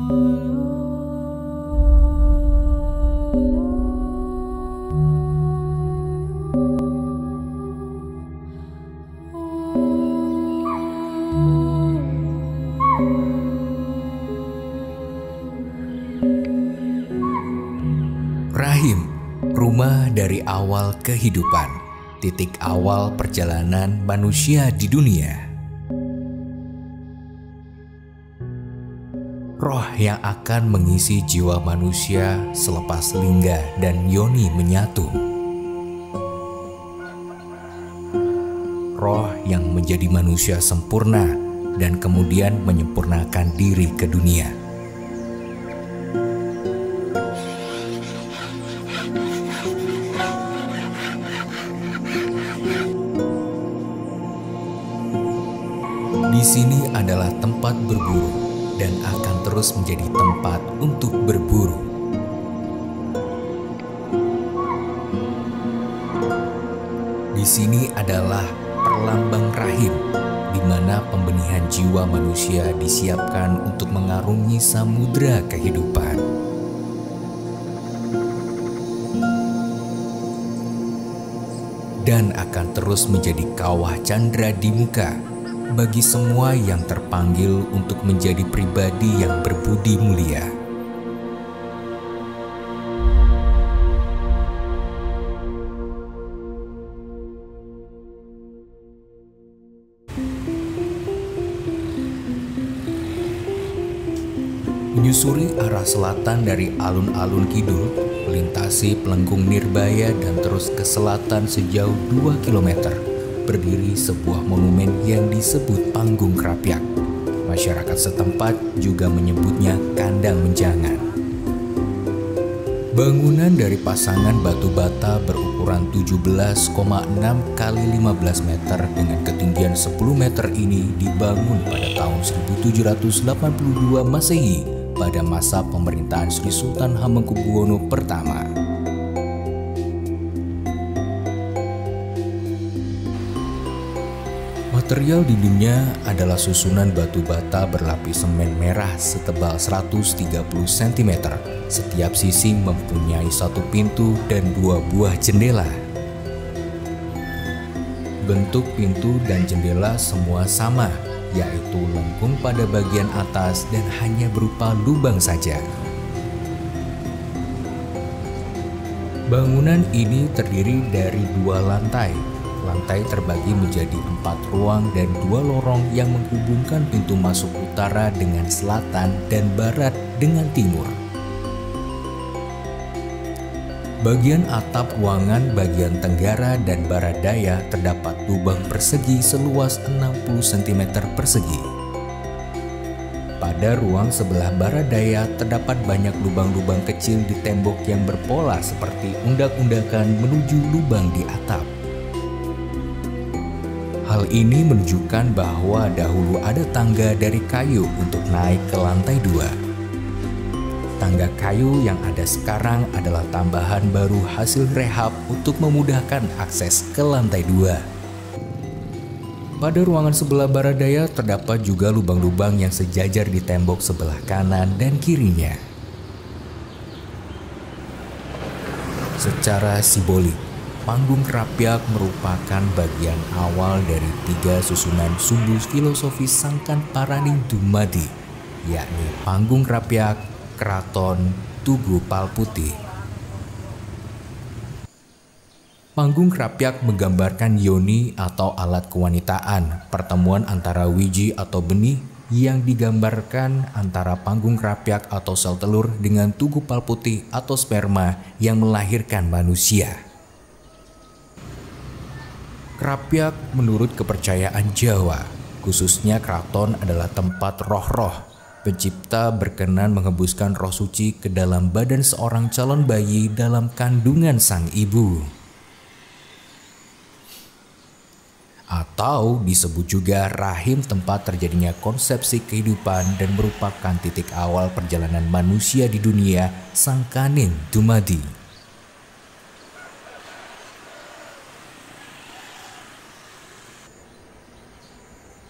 Rahim, rumah dari awal kehidupan, titik awal perjalanan manusia di dunia. Roh yang akan mengisi jiwa manusia selepas lingga dan yoni menyatu. Roh yang menjadi manusia sempurna dan kemudian menyempurnakan diri ke dunia. Di sini adalah tempat berburu dan akan terus menjadi tempat untuk berburu. Di sini adalah perlambang rahim, di mana pembenihan jiwa manusia disiapkan untuk mengarungi samudra kehidupan. Dan akan terus menjadi kawah candra di muka bagi semua yang terpanggil untuk menjadi pribadi yang berbudi mulia. Menyusuri arah selatan dari alun-alun kidul, melintasi Pelengkung Nirbaya dan terus ke selatan sejauh 2 km. Berdiri sebuah monumen yang disebut Panggung Krapyak. Masyarakat setempat juga menyebutnya Kandang Menjangan. Bangunan dari pasangan batu bata berukuran 17,6 kali 15 meter dengan ketinggian 10 meter ini dibangun pada tahun 1782 Masehi pada masa pemerintahan Sri Sultan Hamengkubuwono pertama. Material dindingnya adalah susunan batu bata berlapis semen merah setebal 130 cm. Setiap sisi mempunyai satu pintu dan 2 buah jendela. Bentuk pintu dan jendela semua sama, yaitu lengkung pada bagian atas dan hanya berupa lubang saja. Bangunan ini terdiri dari 2 lantai. Lantai terbagi menjadi 4 ruang dan 2 lorong yang menghubungkan pintu masuk utara dengan selatan dan barat dengan timur. Bagian atap ruangan bagian tenggara dan barat daya terdapat lubang persegi seluas 60 cm persegi. Pada ruang sebelah barat daya terdapat banyak lubang-lubang kecil di tembok yang berpola seperti undak-undakan menuju lubang di atap. Hal ini menunjukkan bahwa dahulu ada tangga dari kayu untuk naik ke lantai 2. Tangga kayu yang ada sekarang adalah tambahan baru hasil rehab untuk memudahkan akses ke lantai 2. Pada ruangan sebelah barat daya terdapat juga lubang-lubang yang sejajar di tembok sebelah kanan dan kirinya. Secara simbolik, Panggung Krapyak merupakan bagian awal dari 3 susunan sumbu filosofis Sangkan Paraning Dumadi, yakni Panggung Krapyak, Keraton, Tugu Palputih. Panggung Krapyak menggambarkan yoni atau alat kewanitaan, pertemuan antara wiji atau benih yang digambarkan antara panggung krapyak atau sel telur dengan tugu palputih atau sperma yang melahirkan manusia. Krapyak menurut kepercayaan Jawa, khususnya keraton adalah tempat roh-roh. Pencipta berkenan menghembuskan roh suci ke dalam badan seorang calon bayi dalam kandungan sang ibu. Atau disebut juga rahim, tempat terjadinya konsepsi kehidupan dan merupakan titik awal perjalanan manusia di dunia Sangkaning Dumadi.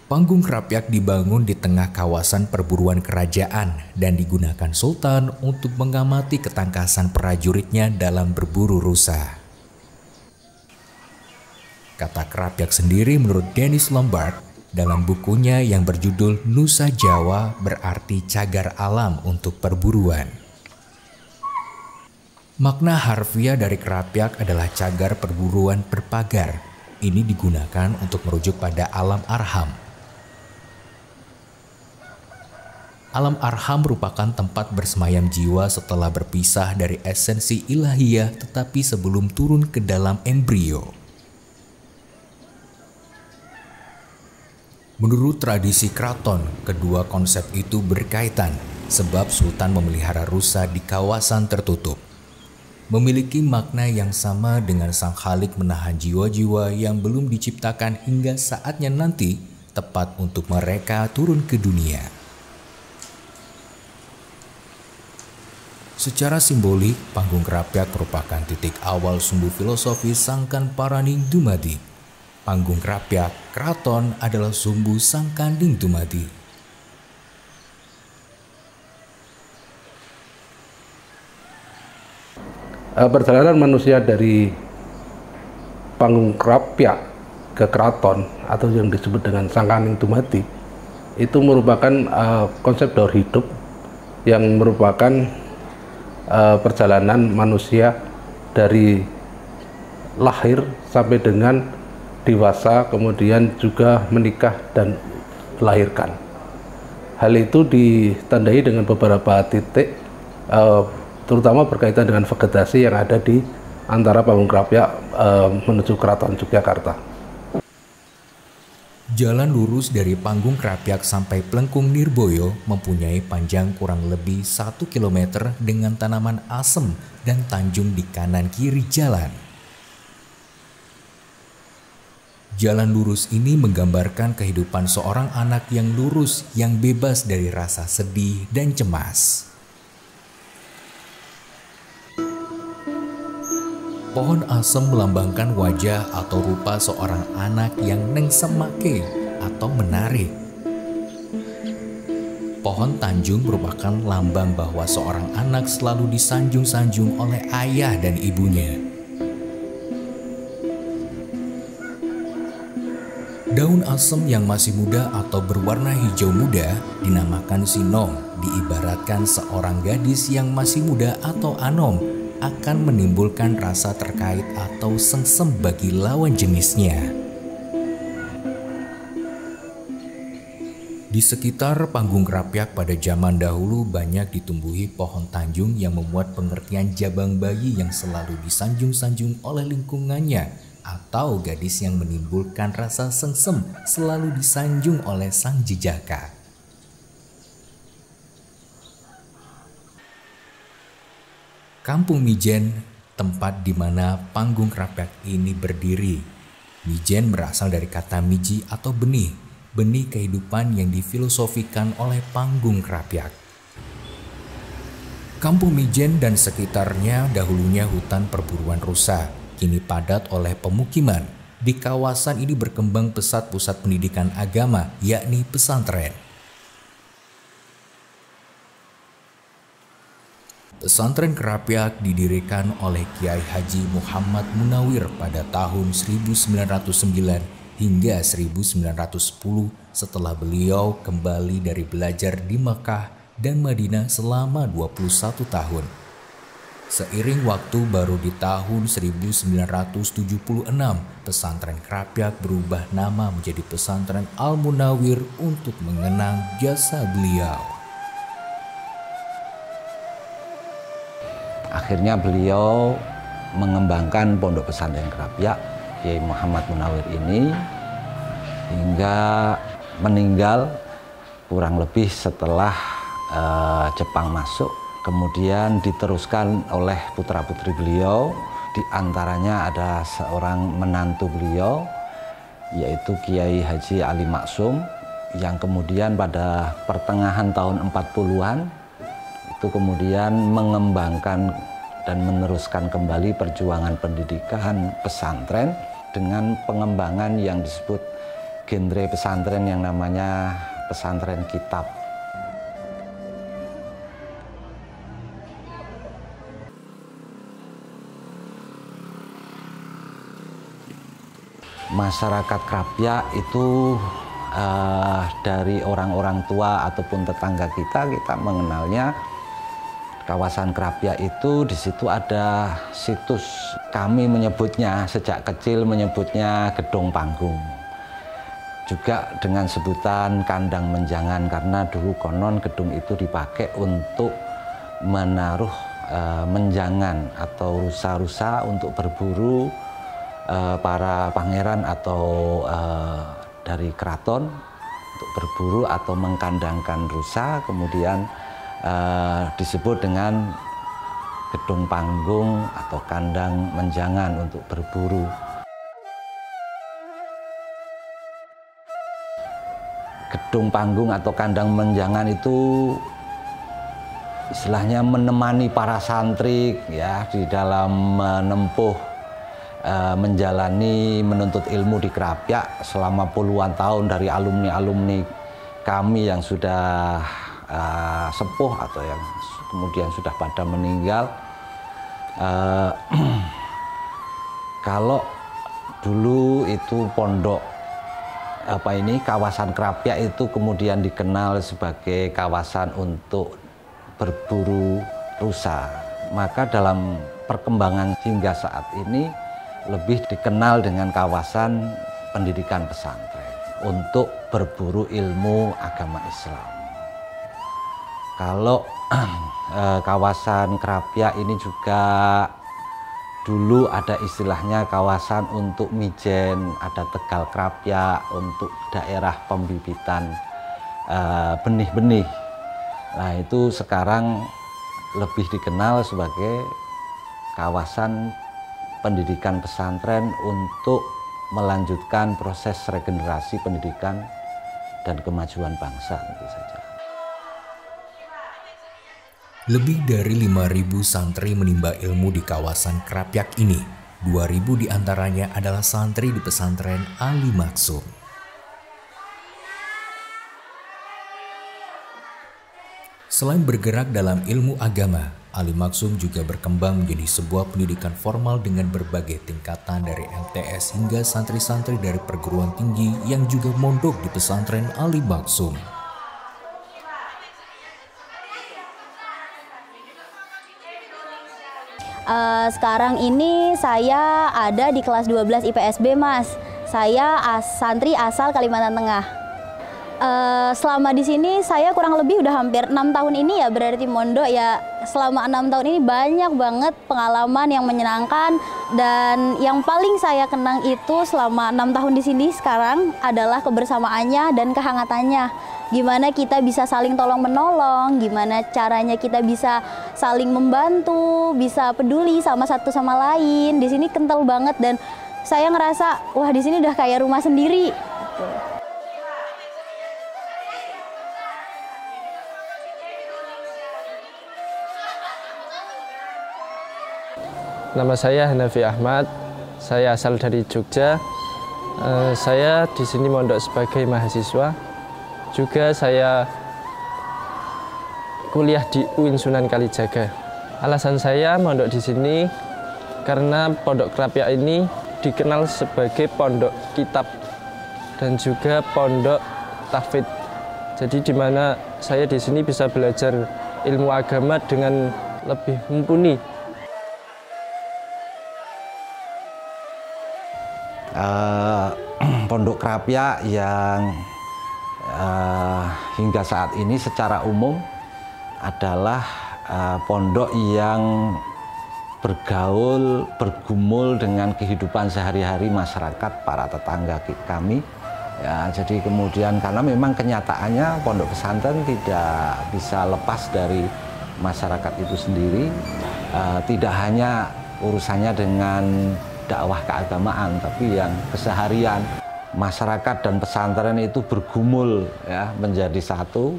Panggung Krapyak dibangun di tengah kawasan perburuan kerajaan dan digunakan sultan untuk mengamati ketangkasan prajuritnya dalam berburu rusa. Kata Krapyak sendiri menurut Dennis Lombard dalam bukunya yang berjudul Nusa Jawa berarti cagar alam untuk perburuan. Makna harfiah dari Krapyak adalah cagar perburuan berpagar. Ini digunakan untuk merujuk pada alam arham. Alam arham merupakan tempat bersemayam jiwa setelah berpisah dari esensi ilahiyah tetapi sebelum turun ke dalam embrio. Menurut tradisi keraton, kedua konsep itu berkaitan sebab sultan memelihara rusa di kawasan tertutup. Memiliki makna yang sama dengan sang khalik menahan jiwa-jiwa yang belum diciptakan hingga saatnya nanti tepat untuk mereka turun ke dunia. Secara simbolik, Panggung Krapyak merupakan titik awal sumbu filosofi Sangkan Paraning Dumadi. Panggung Krapyak, keraton adalah sumbu Sangkanding Dumadi. Perjalanan manusia dari Panggung Krapyak ke keraton atau yang disebut dengan Sangkanding Dumadi itu merupakan konsep daur hidup yang merupakan perjalanan manusia dari lahir sampai dengan dewasa, kemudian juga menikah dan melahirkan. Hal itu ditandai dengan beberapa titik, terutama berkaitan dengan vegetasi yang ada di antara Panggung Krapyak menuju Keraton Yogyakarta. Jalan lurus dari Panggung Krapyak sampai Plengkung Nirboyo mempunyai panjang kurang lebih 1 km dengan tanaman asem dan tanjung di kanan kiri jalan. Jalan lurus ini menggambarkan kehidupan seorang anak yang lurus, yang bebas dari rasa sedih dan cemas. Pohon asem melambangkan wajah atau rupa seorang anak yang nengsemake atau menarik. Pohon tanjung merupakan lambang bahwa seorang anak selalu disanjung-sanjung oleh ayah dan ibunya. Daun asem yang masih muda atau berwarna hijau muda dinamakan sinong, diibaratkan seorang gadis yang masih muda atau anom akan menimbulkan rasa terkait atau sengsem bagi lawan jenisnya. Di sekitar Panggung Krapyak pada zaman dahulu banyak ditumbuhi pohon tanjung yang memuat pengertian jabang bayi yang selalu disanjung-sanjung oleh lingkungannya atau gadis yang menimbulkan rasa sengsem selalu disanjung oleh sang jejaka. Kampung Mijen, tempat di mana Panggung Krapyak ini berdiri. Mijen berasal dari kata miji atau benih, benih kehidupan yang difilosofikan oleh Panggung Krapyak. Kampung Mijen dan sekitarnya dahulunya hutan perburuan rusa, kini padat oleh pemukiman. Di kawasan ini berkembang pesat pusat pendidikan agama, yakni pesantren. Pesantren Krapyak didirikan oleh Kiai Haji Muhammad Munawir pada tahun 1909 hingga 1910 setelah beliau kembali dari belajar di Mekah dan Madinah selama 21 tahun. Seiring waktu baru di tahun 1976 pesantren Krapyak berubah nama menjadi Pesantren Al-Munawir untuk mengenang jasa beliau. Akhirnya beliau mengembangkan pondok pesantren Krapyak Kiai Muhammad Munawir ini hingga meninggal kurang lebih setelah Jepang masuk. Kemudian diteruskan oleh putra-putri beliau, di antaranya ada seorang menantu beliau yaitu Kiai Haji Ali Maksum yang kemudian pada pertengahan tahun 40-an itu kemudian mengembangkan dan meneruskan kembali perjuangan pendidikan pesantren dengan pengembangan yang disebut genre pesantren yang namanya pesantren kitab. Masyarakat Krapyak itu dari orang-orang tua ataupun tetangga kita mengenalnya kawasan Krapyak itu di situ ada situs, kami menyebutnya sejak kecil menyebutnya Gedung Panggung. Juga dengan sebutan kandang menjangan karena dulu konon gedung itu dipakai untuk menaruh menjangan atau rusa-rusa untuk berburu para pangeran atau dari keraton untuk berburu atau mengkandangkan rusa, kemudian disebut dengan gedung panggung atau kandang menjangan untuk berburu. Gedung panggung atau kandang menjangan itu istilahnya menemani para santri ya di dalam menempuh menjalani menuntut ilmu di Krapyak selama puluhan tahun dari alumni-alumni kami yang sudah sepuh atau yang kemudian sudah pada meninggal. Kalau dulu itu pondok kawasan Krapyak itu kemudian dikenal sebagai kawasan untuk berburu rusa, maka dalam perkembangan hingga saat ini lebih dikenal dengan kawasan pendidikan pesantren untuk berburu ilmu agama Islam. Kalau kawasan Krapyak ini juga dulu ada istilahnya kawasan untuk mijen, ada Tegal Krapyak untuk daerah pembibitan benih-benih. Nah itu sekarang lebih dikenal sebagai kawasan pendidikan pesantren untuk melanjutkan proses regenerasi pendidikan dan kemajuan bangsa tentu saja. Lebih dari 5.000 santri menimba ilmu di kawasan Krapyak ini. 2.000 diantaranya adalah santri di pesantren Ali Maksum. Selain bergerak dalam ilmu agama, Ali Maksum juga berkembang menjadi sebuah pendidikan formal dengan berbagai tingkatan dari MTS hingga santri-santri dari perguruan tinggi yang juga mondok di pesantren Ali Maksum. Sekarang ini saya ada di kelas 12 IPSB, Mas. Saya santri asal Kalimantan Tengah. Selama di sini saya kurang lebih udah hampir 6 tahun ini ya berarti mondok ya. Selama 6 tahun ini banyak banget pengalaman yang menyenangkan, dan yang paling saya kenang itu selama 6 tahun di sini sekarang adalah kebersamaannya dan kehangatannya. Gimana kita bisa saling tolong menolong, gimana caranya kita bisa saling membantu, bisa peduli sama satu sama lain. Di sini kental banget dan saya ngerasa wah di sini udah kayak rumah sendiri. Nama saya Hanafi Ahmad, saya asal dari Jogja. Saya di sini mondok sebagai mahasiswa. Juga saya kuliah di UIN Sunan Kalijaga. Alasan saya mondok di sini karena Pondok Krapyak ini dikenal sebagai pondok kitab dan juga pondok tahfidz. Jadi di mana saya di sini bisa belajar ilmu agama dengan lebih mumpuni. Pondok Krapyak yang hingga saat ini secara umum adalah pondok yang bergumul dengan kehidupan sehari-hari masyarakat, para tetangga kami. Ya, jadi kemudian karena memang kenyataannya pondok pesantren tidak bisa lepas dari masyarakat itu sendiri, tidak hanya urusannya dengan dakwah keagamaan, tapi yang keseharian masyarakat dan pesantren itu bergumul ya menjadi satu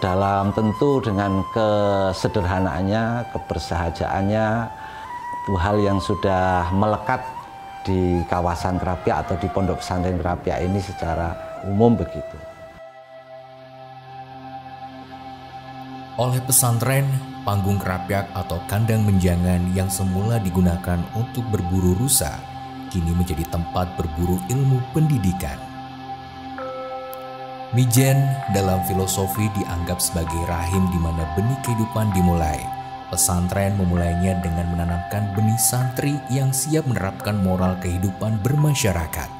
dalam tentu dengan kesederhanaannya, kebersahajaannya, itu hal yang sudah melekat di kawasan Krapyak atau di Pondok Pesantren Krapyak ini secara umum begitu. Oleh pesantren, panggung Krapyak atau kandang menjangan yang semula digunakan untuk berburu rusa, kini menjadi tempat berburu ilmu pendidikan. Mijen dalam filosofi dianggap sebagai rahim di mana benih kehidupan dimulai. Pesantren memulainya dengan menanamkan benih santri yang siap menerapkan moral kehidupan bermasyarakat.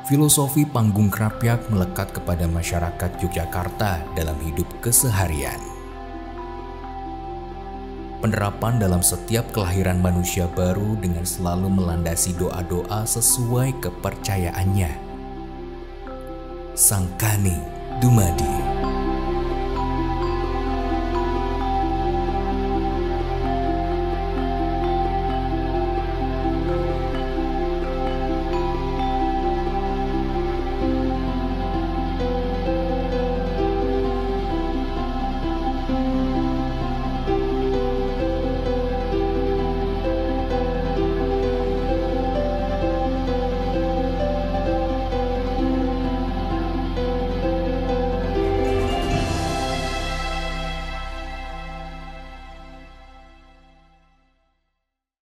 Filosofi panggung Krapyak melekat kepada masyarakat Yogyakarta dalam hidup keseharian. Penerapan dalam setiap kelahiran manusia baru dengan selalu melandasi doa-doa sesuai kepercayaannya. Sangkani Dumadi.